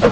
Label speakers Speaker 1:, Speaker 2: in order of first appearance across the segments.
Speaker 1: C'est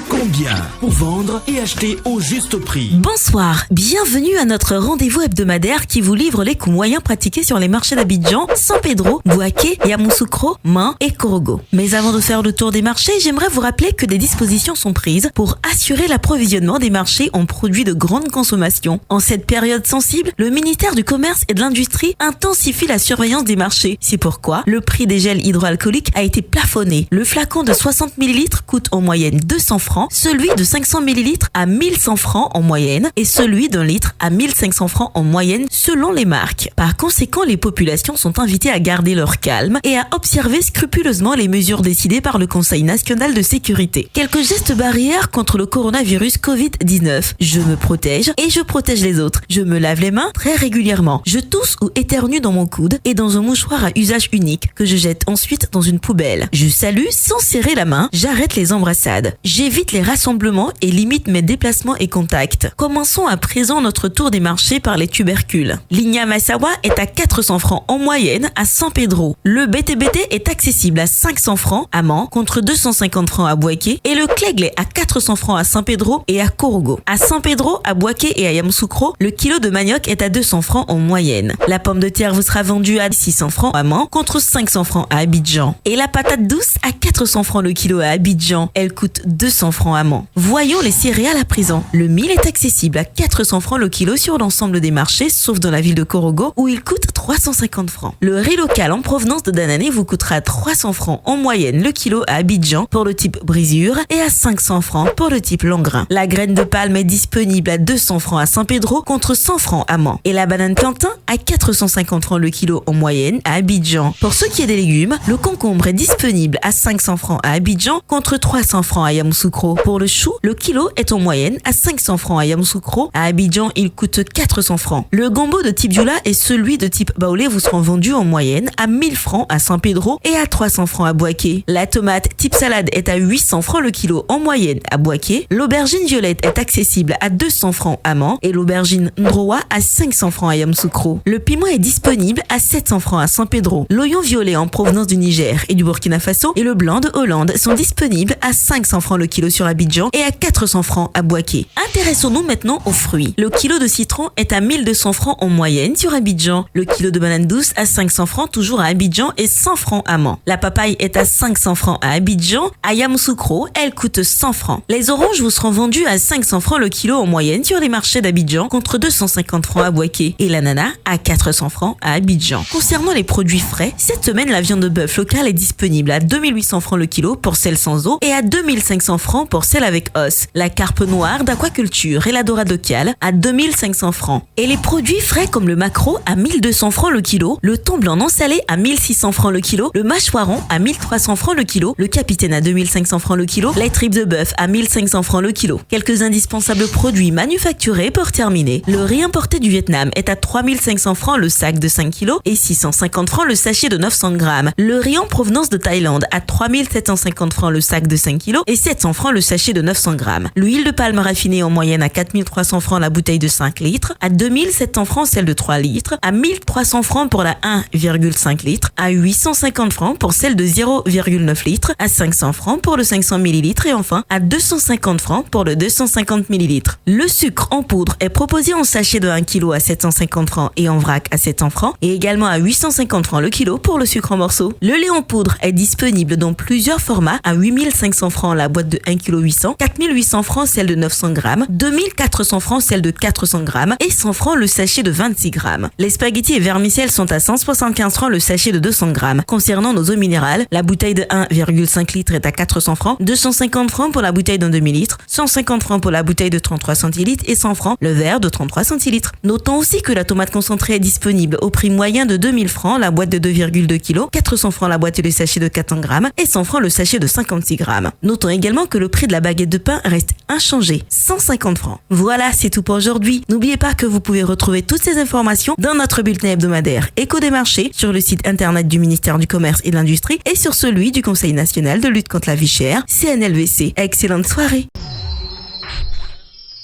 Speaker 1: combien pour vendre et acheter au juste prix?
Speaker 2: Bonsoir, bienvenue à notre rendez-vous hebdomadaire qui vous livre les coûts moyens pratiqués sur les marchés d'Abidjan, San Pedro, Bouaké, Yamoussoukro, Main et Korogo. Mais avant de faire le tour des marchés, j'aimerais vous rappeler que des dispositions sont prises pour assurer l'approvisionnement des marchés en produits de grande consommation. En cette période sensible, le ministère du Commerce et de l'Industrie intensifie la surveillance des marchés. C'est pourquoi le prix des gels hydroalcooliques a été plafonné. Le flacon de 60 ml coûte en moyenne 200 francs, celui de 500 ml à 1100 francs en moyenne et celui d'un litre à 1500 francs en moyenne selon les marques. Par conséquent, les populations sont invitées à garder leur calme et à observer scrupuleusement les mesures décidées par le Conseil national de sécurité. Quelques gestes barrières contre le coronavirus Covid-19. Je me protège et je protège les autres. Je me lave les mains très régulièrement. Je tousse ou éternue dans mon coude et dans un mouchoir à usage unique que je jette ensuite dans une poubelle. Je salue sans serrer la main. J'arrête les embrassades. J'évite les rassemblements et limite mes déplacements et contacts. Commençons à présent notre tour des marchés par les tubercules. L'Igname Massawa est à 400 francs en moyenne à San Pedro. Le BTBT est accessible à 500 francs à Main contre 250 francs à Bouaké et le Clégle est à 400 francs à San Pedro et à Korogo. À San Pedro, à Bouaké et à Yamoussoukro, le kilo de manioc est à 200 francs en moyenne. La pomme de terre vous sera vendue à 600 francs à Main contre 500 francs à Abidjan. Et la patate douce à 400 francs le kilo à Abidjan. Elle coûte 200 francs à Main. Voyons les céréales à présent. Le mil est accessible à 400 francs le kilo sur l'ensemble des marchés, sauf dans la ville de Korogo où il coûte 350 francs. Le riz local en provenance de Danané vous coûtera 300 francs en moyenne le kilo à Abidjan pour le type brisure et à 500 francs pour le type long grain. La graine de palme est disponible à 200 francs à San Pedro contre 100 francs à Main. Et la banane plantain à 450 francs le kilo en moyenne à Abidjan. Pour ce qui est des légumes, le concombre est disponible à 500 francs à Abidjan contre 300 francs à Yamoussoukro. Pour le chou, le kilo est en moyenne à 500 francs à Yamoussoukro. À Abidjan, il coûte 400 francs. Le gombo de type Dioula et celui de type Baoulé vous seront vendus en moyenne à 1000 francs à San Pedro et à 300 francs à Bouaké. La tomate type salade est à 800 francs le kilo en moyenne à Bouaké. L'aubergine violette est accessible à 200 francs à Main et l'aubergine Ndroa à 500 francs à Yamoussoukro. Le piment est disponible à 700 francs à San Pedro. L'oignon violet en provenance du Niger et du Burkina Faso et le blanc de Hollande sont disponibles à 500 francs le kilo sur Abidjan et à 400 francs à Bouaké. Intéressons-nous maintenant aux fruits. Le kilo de citron est à 1200 francs en moyenne sur Abidjan. Le kilo de banane douce à 500 francs toujours à Abidjan et 100 francs à Main. La papaye est à 500 francs à Abidjan. À Yamoussoukro, elle coûte 100 francs. Les oranges vous seront vendues à 500 francs le kilo en moyenne sur les marchés d'Abidjan contre 250 francs à Bouaké. Et l'ananas à 400 francs à Abidjan. Concernant les produits frais, cette semaine la viande de bœuf locale est disponible à 2800 francs le kilo pour celle sans eau et à 2500 francs pour celle avec os. La carpe noire d'aquaculture et la dorade locale à 2500 francs. Et les produits frais comme le maquereau à 1200 francs le kilo, le thon blanc non salé à 1600 francs le kilo, le mâchoiron à 1300 francs le kilo, le capitaine à 2500 francs le kilo, les tripes de bœuf à 1500 francs le kilo. Quelques indispensables produits manufacturés pour terminer. Le riz importé du Vietnam est à 3500 francs le sac de 5 kg et 650 francs le sachet de 900 grammes. Le riz en provenance de Thaïlande à 3750 francs le sac de 5 kg et 700 francs le sachet de 900 grammes. L'huile de palme raffinée en moyenne à 4300 francs la bouteille de 5 litres, à 2700 francs celle de 3 litres, à 1300 francs pour la 1,5 litres, à 850 francs pour celle de 0,9 litres, à 500 francs pour le 500 ml et enfin à 250 francs pour le 250 ml. Le sucre en poudre est proposé en sachet de 1 kg à 750 francs et en vrac à 700 francs et également à 850 francs le kilo pour le sucre en morceaux. Le lait en poudre est disponible dans plusieurs formats à 8500 francs la boîte de 1 kg 800, 4800 francs celle de 900 grammes, 2400 francs celle de 400 grammes et 100 francs le sachet de 26 grammes. Les spaghettis et vermicelles sont à 175 francs le sachet de 200 grammes. Concernant nos eaux minérales, la bouteille de 1,5 litres est à 400 francs, 250 francs pour la bouteille d'un demi-litre, 150 francs pour la bouteille de 33 centilitres et 100 francs le verre de 33 centilitres. Notons aussi que la tomate concentrée est disponible au prix moyen de 2000 francs la boîte de 2,2 kg, 400 francs la boîte de sachet de 400 grammes et 100 francs le sachet de 56 grammes. Notons également que le prix de la baguette de pain reste inchangé, 150 francs. Voilà, c'est tout pour aujourd'hui. N'oubliez pas que vous pouvez retrouver toutes ces informations dans notre bulletin hebdomadaire Écho des marchés sur le site internet du ministère du Commerce et de l'Industrie et sur celui du Conseil national de lutte contre la vie chère, CNLVC. Excellente soirée.